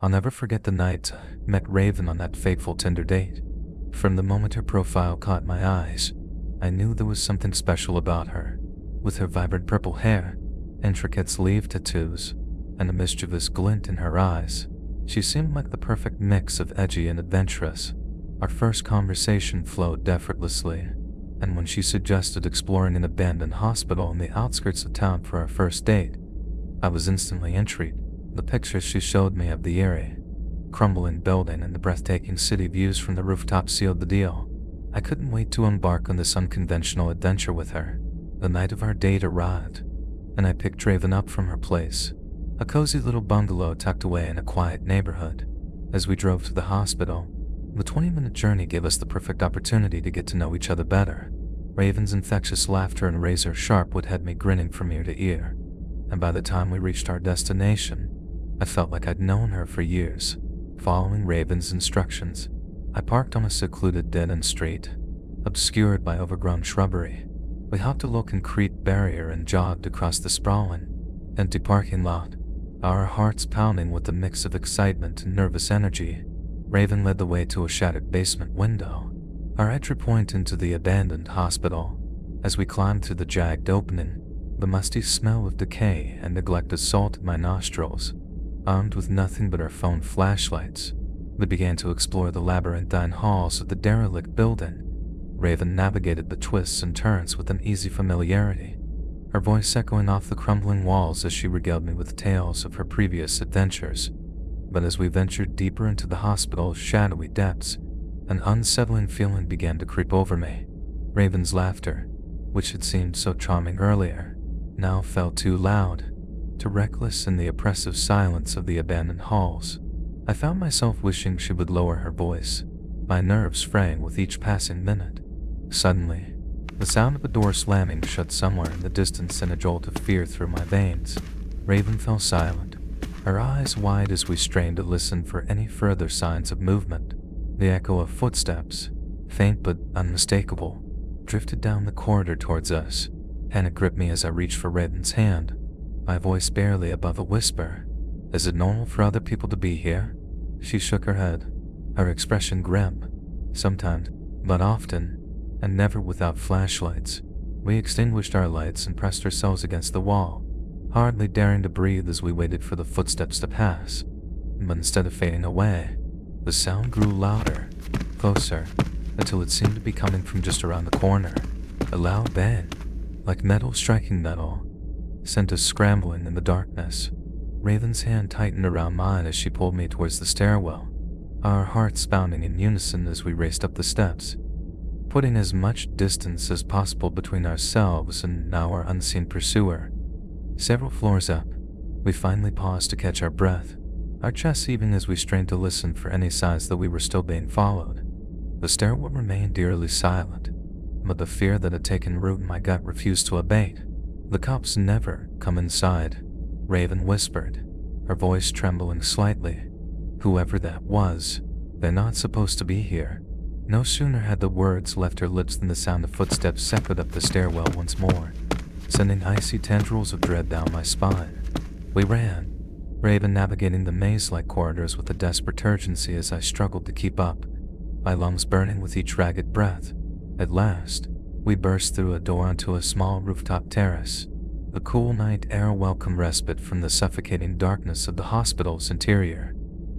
I'll never forget the night I met Raven on that fateful Tinder date. From the moment her profile caught my eyes, I knew there was something special about her. With her vibrant purple hair, intricate sleeve tattoos, and a mischievous glint in her eyes, she seemed like the perfect mix of edgy and adventurous. Our first conversation flowed effortlessly, and when she suggested exploring an abandoned hospital on the outskirts of town for our first date, I was instantly intrigued. The pictures she showed me of the eerie, crumbling building and the breathtaking city views from the rooftop sealed the deal. I couldn't wait to embark on this unconventional adventure with her. The night of our date arrived, and I picked Raven up from her place, a cozy little bungalow tucked away in a quiet neighborhood. As we drove to the hospital, the 20-minute journey gave us the perfect opportunity to get to know each other better. Raven's infectious laughter and razor-sharp wit had me grinning from ear to ear, and by the time we reached our destination, I felt like I'd known her for years. Following Raven's instructions, I parked on a secluded dead-end street, obscured by overgrown shrubbery. We hopped a low concrete barrier and jogged across the sprawling, empty parking lot, our hearts pounding with a mix of excitement and nervous energy. Raven led the way to a shattered basement window, our entry point into the abandoned hospital. As we climbed through the jagged opening, the musty smell of decay and neglect assaulted my nostrils. Armed with nothing but our phone flashlights, we began to explore the labyrinthine halls of the derelict building. Raven navigated the twists and turns with an easy familiarity, her voice echoing off the crumbling walls as she regaled me with tales of her previous adventures. But as we ventured deeper into the hospital's shadowy depths, an unsettling feeling began to creep over me. Raven's laughter, which had seemed so charming earlier, now felt too loud, too reckless in the oppressive silence of the abandoned halls. I found myself wishing she would lower her voice, my nerves fraying with each passing minute. Suddenly, the sound of a door slamming shut somewhere in the distance sent a jolt of fear through my veins. Raven fell silent, her eyes wide as we strained to listen for any further signs of movement. The echo of footsteps, faint but unmistakable, drifted down the corridor towards us. Panic gripped me as I reached for Raven's hand, my voice barely above a whisper. "Is it normal for other people to be here?" She shook her head, her expression grim. "Sometimes, but often, and never without flashlights." We extinguished our lights and pressed ourselves against the wall, hardly daring to breathe as we waited for the footsteps to pass. But instead of fading away, the sound grew louder, closer, until it seemed to be coming from just around the corner. A loud bang, like metal striking metal, sent us scrambling in the darkness. Raven's hand tightened around mine as she pulled me towards the stairwell, our hearts pounding in unison as we raced up the steps, putting as much distance as possible between ourselves and now our unseen pursuer. Several floors up, we finally paused to catch our breath, our chests heaving as we strained to listen for any signs that we were still being followed. The stairwell remained eerily silent, but the fear that had taken root in my gut refused to abate. "The cops never come inside," Raven whispered, her voice trembling slightly. "Whoever that was, they're not supposed to be here." No sooner had the words left her lips than the sound of footsteps echoed up the stairwell once more, sending icy tendrils of dread down my spine. We ran, Raven navigating the maze-like corridors with a desperate urgency as I struggled to keep up, my lungs burning with each ragged breath. At last, we burst through a door onto a small rooftop terrace, the cool night air a welcome respite from the suffocating darkness of the hospital's interior.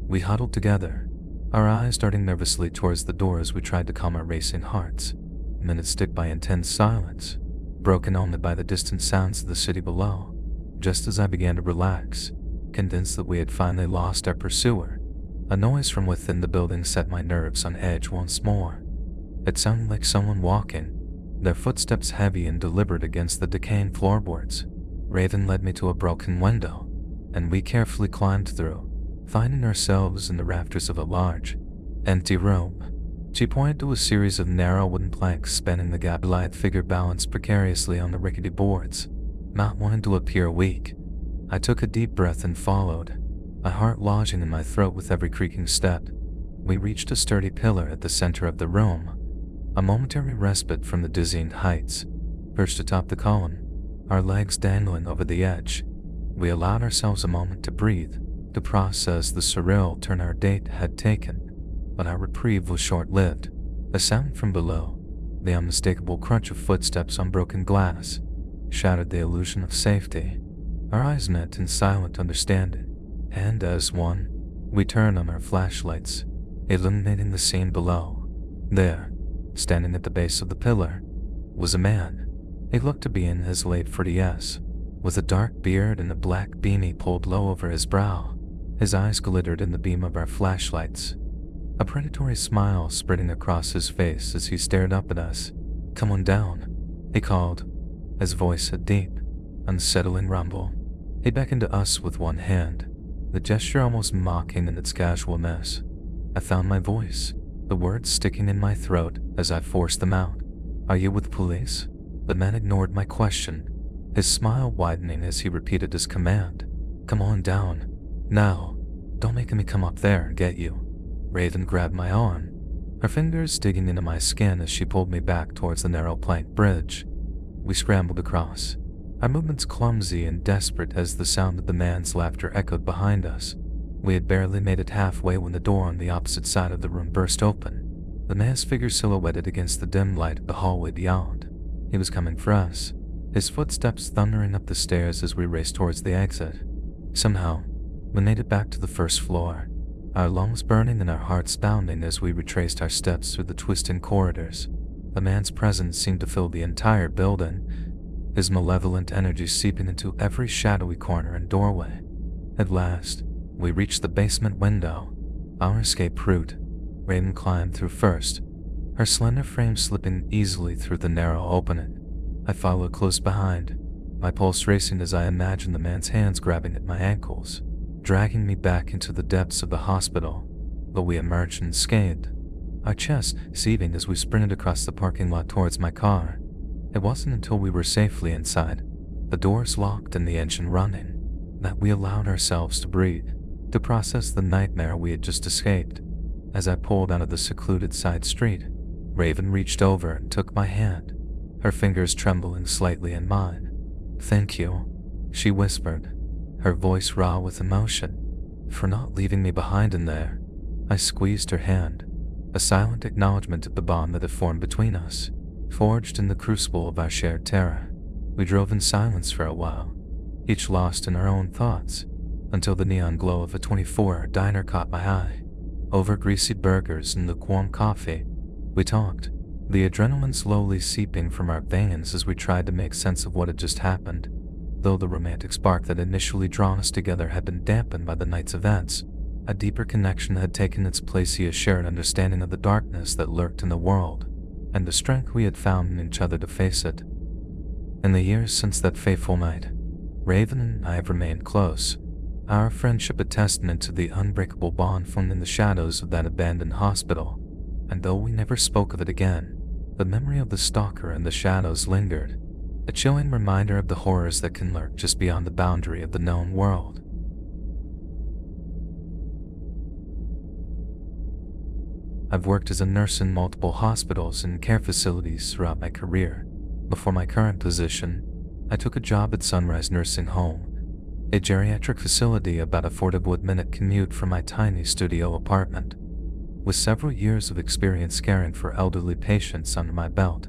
We huddled together, our eyes darting nervously towards the door as we tried to calm our racing hearts. Minutes ticked by intense silence, broken only by the distant sounds of the city below. Just as I began to relax, convinced that we had finally lost our pursuer, a noise from within the building set my nerves on edge once more. It sounded like someone walking, their footsteps heavy and deliberate against the decaying floorboards. Raven led me to a broken window, and we carefully climbed through, finding ourselves in the rafters of a large, empty room. She pointed to a series of narrow wooden planks spanning the gap. Lithe figure balanced precariously on the rickety boards, not wanting to appear weak. I took a deep breath and followed, my heart lodging in my throat with every creaking step. We reached a sturdy pillar at the center of the room, a momentary respite from the dizzying heights. Perched atop the column, our legs dangling over the edge, we allowed ourselves a moment to breathe, to process the surreal turn our date had taken, but our reprieve was short-lived. A sound from below, the unmistakable crunch of footsteps on broken glass, shattered the illusion of safety. Our eyes met in silent understanding, and as one, we turned on our flashlights, illuminating the scene below. There, standing at the base of the pillar, was a man. He looked to be in his late 40s, with a dark beard and a black beanie pulled low over his brow. His eyes glittered in the beam of our flashlights, a predatory smile spreading across his face as he stared up at us. "Come on down," he called, his voice a deep, unsettling rumble. He beckoned to us with one hand, the gesture almost mocking in its casualness. I found my voice, the words sticking in my throat as I forced them out. "Are you with police?" The man ignored my question, his smile widening as he repeated his command. "Come on down. Now, don't make me come up there and get you." Raven grabbed my arm, her fingers digging into my skin as she pulled me back towards the narrow plank bridge. We scrambled across, our movements clumsy and desperate as the sound of the man's laughter echoed behind us. We had barely made it halfway when the door on the opposite side of the room burst open. The man's figure silhouetted against the dim light of the hallway beyond. He was coming for us, his footsteps thundering up the stairs as we raced towards the exit. Somehow, we made it back to the first floor, our lungs burning and our hearts pounding as we retraced our steps through the twisting corridors. The man's presence seemed to fill the entire building, his malevolent energy seeping into every shadowy corner and doorway. At last, we reached the basement window, our escape route. Raven climbed through first, her slender frame slipping easily through the narrow opening. I followed close behind, my pulse racing as I imagined the man's hands grabbing at my ankles, dragging me back into the depths of the hospital. But we emerged unscathed, our chests seething as we sprinted across the parking lot towards my car. It wasn't until we were safely inside, the doors locked and the engine running, that we allowed ourselves to breathe, to process the nightmare we had just escaped. As I pulled out of the secluded side street, Raven reached over and took my hand, her fingers trembling slightly in mine. "Thank you," she whispered, her voice raw with emotion, "for not leaving me behind in there." I squeezed her hand, a silent acknowledgement of the bond that had formed between us, forged in the crucible of our shared terror. We drove in silence for a while, each lost in our own thoughts, until the neon glow of a 24-hour diner caught my eye. Over greasy burgers and lukewarm coffee, we talked, the adrenaline slowly seeping from our veins as we tried to make sense of what had just happened. Though the romantic spark that initially drawn us together had been dampened by the night's events, a deeper connection had taken its place, a shared understanding of the darkness that lurked in the world, and the strength we had found in each other to face it. In the years since that fateful night, Raven and I have remained close, our friendship a testament to the unbreakable bond formed in the shadows of that abandoned hospital. And though we never spoke of it again, the memory of the stalker in the shadows lingered, a chilling reminder of the horrors that can lurk just beyond the boundary of the known world. I've worked as a nurse in multiple hospitals and care facilities throughout my career. Before my current position, I took a job at Sunrise Nursing Home, a geriatric facility about a 40-minute commute from my tiny studio apartment. With several years of experience caring for elderly patients under my belt,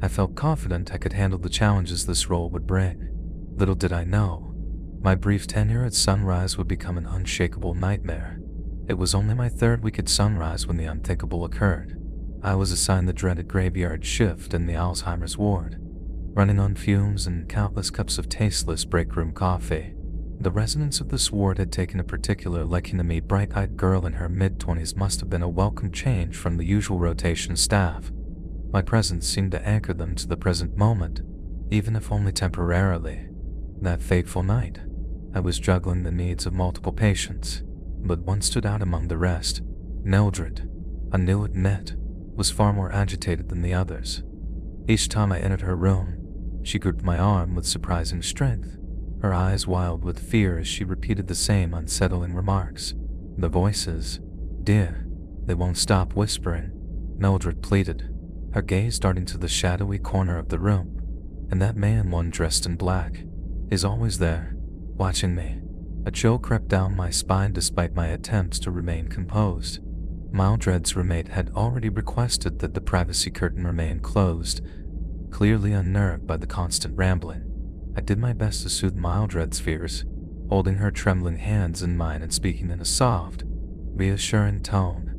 I felt confident I could handle the challenges this role would bring. Little did I know, my brief tenure at Sunrise would become an unshakable nightmare. It was only my third week at Sunrise when the unthinkable occurred. I was assigned the dreaded graveyard shift in the Alzheimer's ward, running on fumes and countless cups of tasteless break room coffee. The residents of this ward had taken a particular liking to me. Bright-eyed girl in her mid-20s must have been a welcome change from the usual rotation staff. My presence seemed to anchor them to the present moment, even if only temporarily. That fateful night, I was juggling the needs of multiple patients, but one stood out among the rest. Mildred, I knew admit, was far more agitated than the others. Each time I entered her room, she gripped my arm with surprising strength, her eyes wild with fear as she repeated the same unsettling remarks. The voices, "Dear, they won't stop whispering," Mildred pleaded, her gaze darting to the shadowy corner of the room. "And that man, one dressed in black, is always there, watching me." A chill crept down my spine despite my attempts to remain composed. Mildred's roommate had already requested that the privacy curtain remain closed, clearly unnerved by the constant rambling. I did my best to soothe Mildred's fears, holding her trembling hands in mine and speaking in a soft, reassuring tone.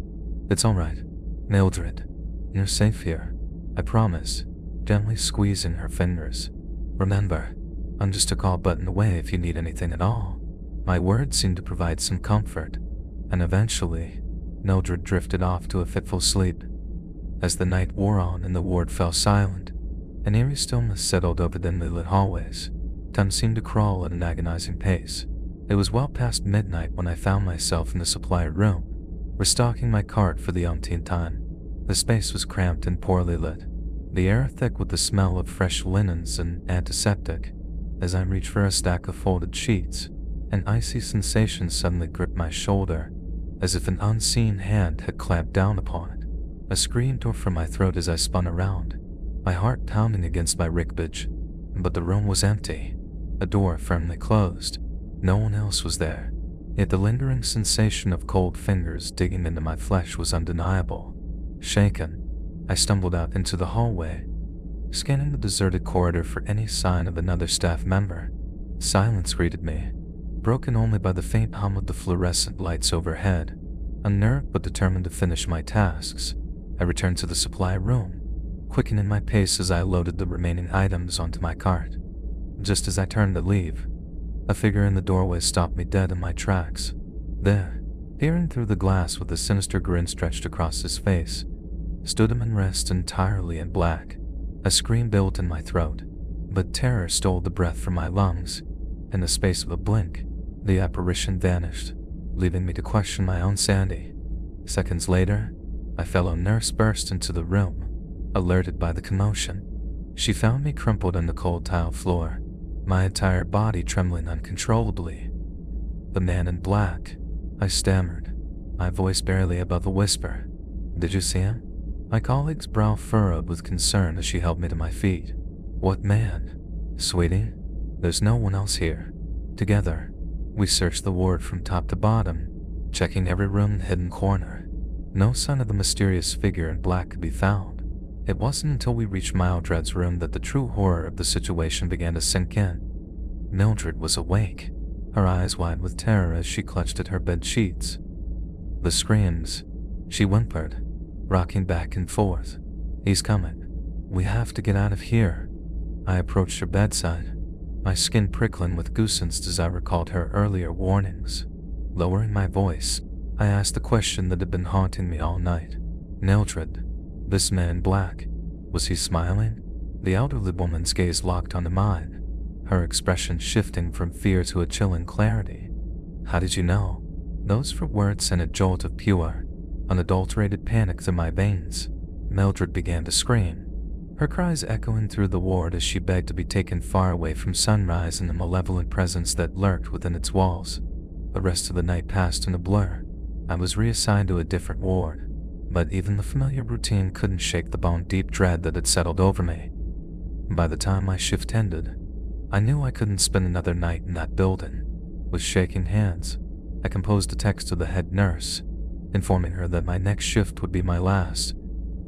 "It's all right, Mildred. You're safe here, I promise," gently squeezing her fingers. "Remember, I'm just a call button away if you need anything at all." My words seemed to provide some comfort, and eventually, Mildred drifted off to a fitful sleep. As the night wore on and the ward fell silent, an eerie stillness settled over the lit hallways. Time seemed to crawl at an agonizing pace. It was well past midnight when I found myself in the supply room, restocking my cart for the umpteenth time. The space was cramped and poorly lit, the air thick with the smell of fresh linens and antiseptic. As I reached for a stack of folded sheets, an icy sensation suddenly gripped my shoulder, as if an unseen hand had clamped down upon it. A scream tore from my throat as I spun around, my heart pounding against my ribcage, but the room was empty, a door firmly closed. No one else was there, yet the lingering sensation of cold fingers digging into my flesh was undeniable. Shaken, I stumbled out into the hallway, scanning the deserted corridor for any sign of another staff member. Silence greeted me, broken only by the faint hum of the fluorescent lights overhead. Unnerved but determined to finish my tasks, I returned to the supply room, quickening my pace as I loaded the remaining items onto my cart. Just as I turned to leave, a figure in the doorway stopped me dead in my tracks. There, peering through the glass with a sinister grin stretched across his face, stood a man dressed entirely in black. A scream built in my throat, but terror stole the breath from my lungs. In the space of a blink, the apparition vanished, leaving me to question my own sanity. Seconds later, my fellow nurse burst into the room, alerted by the commotion. She found me crumpled on the cold tile floor, my entire body trembling uncontrollably. "The man in black," I stammered, my voice barely above a whisper. "Did you see him?" My colleague's brow furrowed with concern as she held me to my feet. "What man?" "Sweetie, there's no one else here." Together, we searched the ward from top to bottom, checking every room and hidden corner. No sign of the mysterious figure in black could be found. It wasn't until we reached Mildred's room that the true horror of the situation began to sink in. Mildred was awake, her eyes wide with terror as she clutched at her bed sheets. The screams, she whimpered, rocking back and forth. "He's coming. We have to get out of here." I approached her bedside, my skin prickling with goosebumps as I recalled her earlier warnings. Lowering my voice, I asked the question that had been haunting me all night. "Mildred, this man in black, was he smiling?" The elderly woman's gaze locked onto mine, her expression shifting from fear to a chilling clarity. "How did you know?" Those were words sent a jolt of pure, unadulterated panic through my veins. Mildred began to scream, her cries echoing through the ward as she begged to be taken far away from Sunrise and the malevolent presence that lurked within its walls. The rest of the night passed in a blur. I was reassigned to a different ward, but even the familiar routine couldn't shake the bone-deep dread that had settled over me. By the time my shift ended, I knew I couldn't spend another night in that building. With shaking hands, I composed a text to the head nurse, informing her that my next shift would be my last.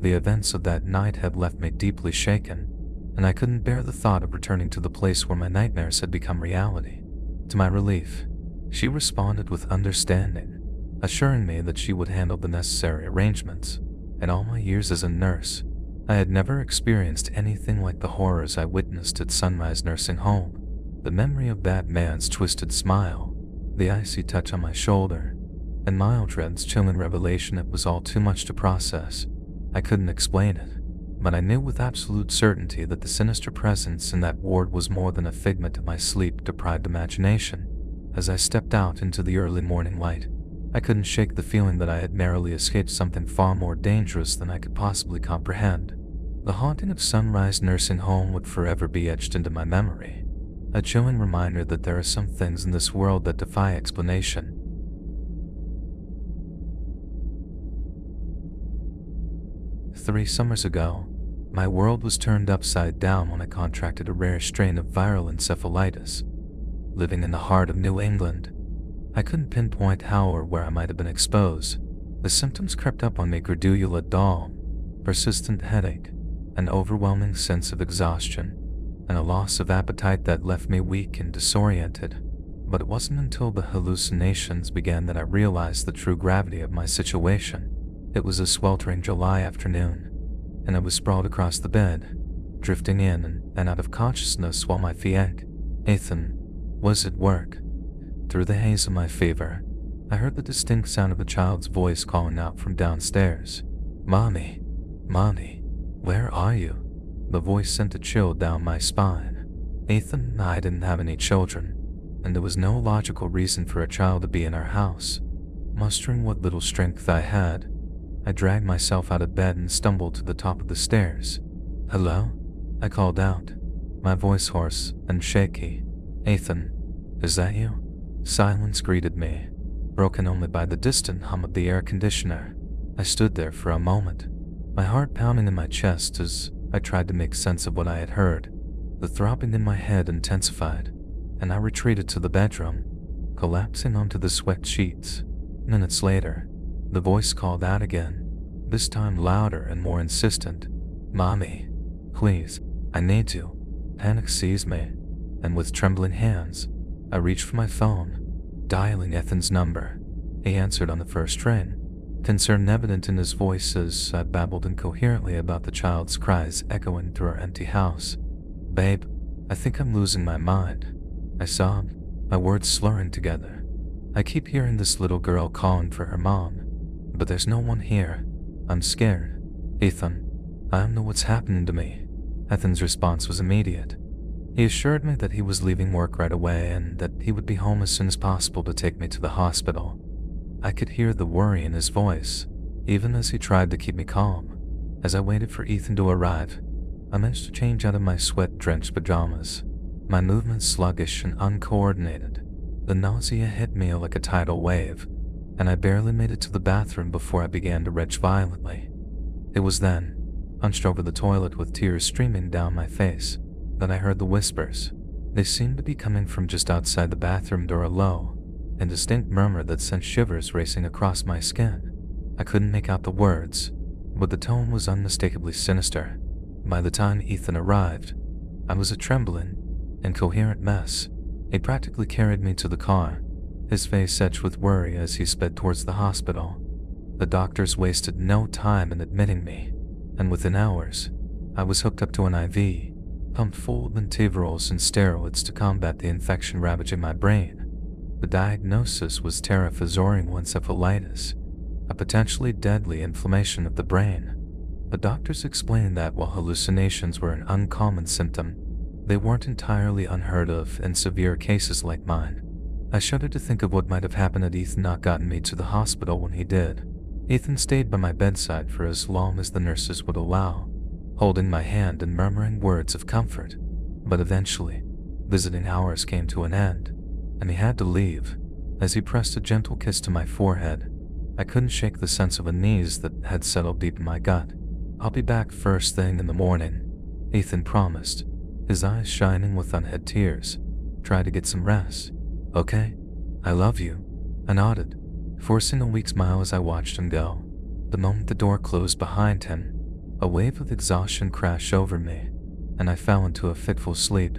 The events of that night had left me deeply shaken, and I couldn't bear the thought of returning to the place where my nightmares had become reality. To my relief, she responded with understanding, assuring me that she would handle the necessary arrangements. In all my years as a nurse, I had never experienced anything like the horrors I witnessed at Sunrise Nursing Home. The memory of that man's twisted smile, the icy touch on my shoulder, and Mildred's chilling revelation, it was all too much to process. I couldn't explain it, but I knew with absolute certainty that the sinister presence in that ward was more than a figment of my sleep-deprived imagination. As I stepped out into the early morning light, I couldn't shake the feeling that I had narrowly escaped something far more dangerous than I could possibly comprehend. The haunting of Sunrise Nursing Home would forever be etched into my memory, a chilling reminder that there are some things in this world that defy explanation. Three summers ago, my world was turned upside down when I contracted a rare strain of viral encephalitis. Living in the heart of New England, I couldn't pinpoint how or where I might have been exposed. The symptoms crept up on me: gradula dull, persistent headache, an overwhelming sense of exhaustion, and a loss of appetite that left me weak and disoriented. But it wasn't until the hallucinations began that I realized the true gravity of my situation. It was a sweltering July afternoon, and I was sprawled across the bed, drifting in and out of consciousness while my fiancé, Ethan, was at work. Through the haze of my fever, I heard the distinct sound of a child's voice calling out from downstairs. "Mommy, Mommy, where are you?" The voice sent a chill down my spine. Ethan and I didn't have any children, and there was no logical reason for a child to be in our house. Mustering what little strength I had, I dragged myself out of bed and stumbled to the top of the stairs. "Hello?" I called out, my voice hoarse and shaky. "Ethan, is that you?" Silence greeted me, broken only by the distant hum of the air conditioner. I stood there for a moment, my heart pounding in my chest as I tried to make sense of what I had heard. The throbbing in my head intensified, and I retreated to the bedroom, collapsing onto the sweat sheets. Minutes later, the voice called out again, this time louder and more insistent. "Mommy, please, I need you." Panic seized me, and with trembling hands, I reached for my phone, dialing Ethan's number. He answered on the first ring, concern evident in his voice as I babbled incoherently about the child's cries echoing through our empty house. "Babe, I think I'm losing my mind," I sobbed, my words slurring together. "I keep hearing this little girl calling for her mom, but there's no one here. I'm scared. Ethan, I don't know what's happening to me." Ethan's response was immediate. He assured me that he was leaving work right away and that he would be home as soon as possible to take me to the hospital. I could hear the worry in his voice, even as he tried to keep me calm. As I waited for Ethan to arrive, I managed to change out of my sweat-drenched pajamas, my movements sluggish and uncoordinated. The nausea hit me like a tidal wave, and I barely made it to the bathroom before I began to retch violently. It was then, hunched over the toilet with tears streaming down my face, that I heard the whispers. They seemed to be coming from just outside the bathroom door, a low, indistinct murmur that sent shivers racing across my skin. I couldn't make out the words, but the tone was unmistakably sinister. By the time Ethan arrived, I was a trembling, incoherent mess. He practically carried me to the car, his face etched with worry as he sped towards the hospital. The doctors wasted no time in admitting me, and within hours, I was hooked up to an IV, pumped full of antivirals and steroids to combat the infection ravaging my brain. The diagnosis was terophozoring encephalitis, a potentially deadly inflammation of the brain. The doctors explained that while hallucinations were an uncommon symptom, they weren't entirely unheard of in severe cases like mine. I shuddered to think of what might have happened had Ethan not gotten me to the hospital when he did. Ethan stayed by my bedside for as long as the nurses would allow, holding my hand and murmuring words of comfort. But eventually, visiting hours came to an end, and he had to leave. As he pressed a gentle kiss to my forehead, I couldn't shake the sense of unease that had settled deep in my gut. "I'll be back first thing in the morning," Ethan promised, his eyes shining with unhid tears. "Try to get some rest, okay? I love you." I nodded, forcing a weak smile as I watched him go. The moment the door closed behind him, a wave of exhaustion crashed over me, and I fell into a fitful sleep,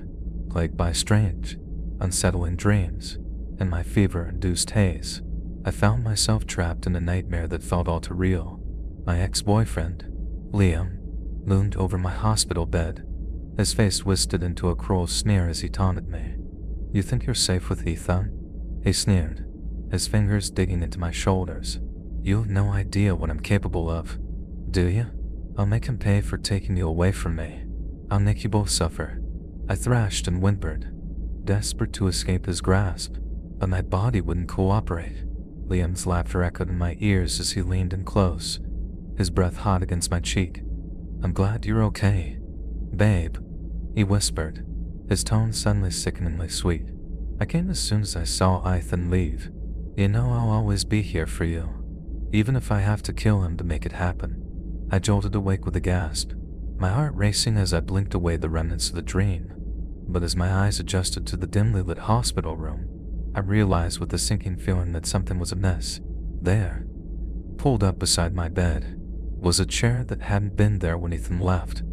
plagued by strange, unsettling dreams. In my fever-induced haze, I found myself trapped in a nightmare that felt all too real. My ex-boyfriend, Liam, loomed over my hospital bed, his face twisted into a cruel sneer as he taunted me. "You think you're safe with Ethan?" he sneered, his fingers digging into my shoulders. "You have no idea what I'm capable of, do you? I'll make him pay for taking you away from me. I'll make you both suffer." I thrashed and whimpered, desperate to escape his grasp, but my body wouldn't cooperate. Liam's laughter echoed in my ears as he leaned in close, his breath hot against my cheek. "I'm glad you're okay, babe," he whispered, his tone suddenly sickeningly sweet. "I came as soon as I saw Ethan leave. You know I'll always be here for you, even if I have to kill him to make it happen." I jolted awake with a gasp, my heart racing as I blinked away the remnants of the dream. But as my eyes adjusted to the dimly lit hospital room, I realized with a sinking feeling that something was amiss. There, pulled up beside my bed, was a chair that hadn't been there when Ethan left.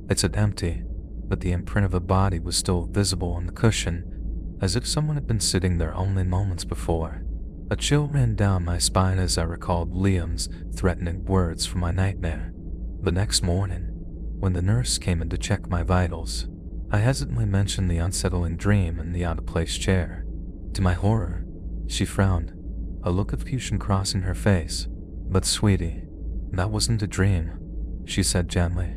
It said empty, but the imprint of a body was still visible on the cushion, as if someone had been sitting there only moments before. A chill ran down my spine as I recalled Liam's threatening words from my nightmare. The next morning, when the nurse came in to check my vitals, I hesitantly mentioned the unsettling dream in the out-of-place chair. To my horror, she frowned, a look of confusion crossing her face. "But sweetie, that wasn't a dream," she said gently.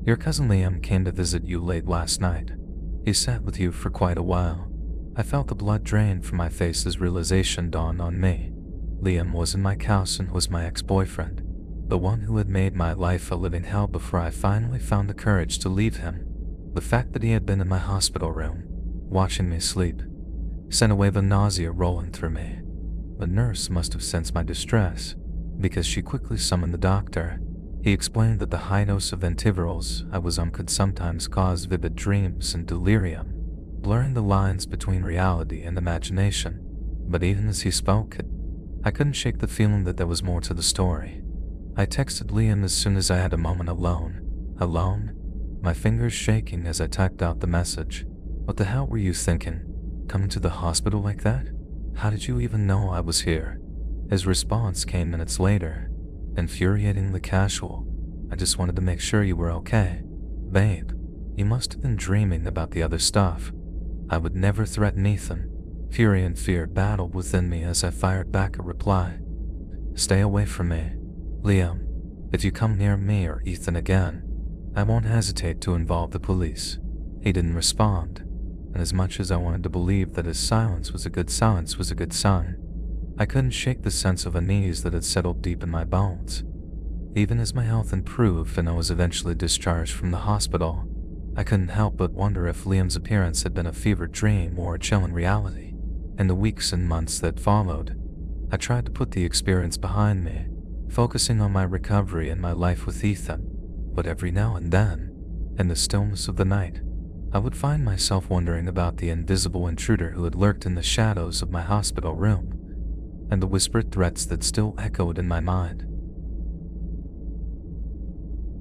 "Your cousin Liam came to visit you late last night. He sat with you for quite a while." I felt the blood drain from my face as realization dawned on me. Liam wasn't my cousin, was my ex-boyfriend, the one who had made my life a living hell before I finally found the courage to leave him. The fact that he had been in my hospital room, watching me sleep, sent a wave of nausea rolling through me. The nurse must have sensed my distress, because she quickly summoned the doctor. He explained that the high dose of antivirals I was on could sometimes cause vivid dreams and delirium, blurring the lines between reality and imagination. But even as he spoke, I couldn't shake the feeling that there was more to the story. I texted Liam as soon as I had a moment alone. Alone? My fingers shaking as I typed out the message. "What the hell were you thinking? Coming to the hospital like that? How did you even know I was here?" His response came minutes later, infuriatingly casual. "I just wanted to make sure you were okay. Babe, you must have been dreaming about the other stuff." I would never threaten Ethan. Fury and fear battled within me as I fired back a reply. "Stay away from me, Liam. If you come near me or Ethan again, I won't hesitate to involve the police." He didn't respond, and as much as I wanted to believe that his silence was a good sign, I couldn't shake the sense of unease that had settled deep in my bones. Even as my health improved and I was eventually discharged from the hospital, I couldn't help but wonder if Liam's appearance had been a fevered dream or a chill in reality. In the weeks and months that followed, I tried to put the experience behind me, focusing on my recovery and my life with Ethan. But every now and then, in the stillness of the night, I would find myself wondering about the invisible intruder who had lurked in the shadows of my hospital room, and the whispered threats that still echoed in my mind.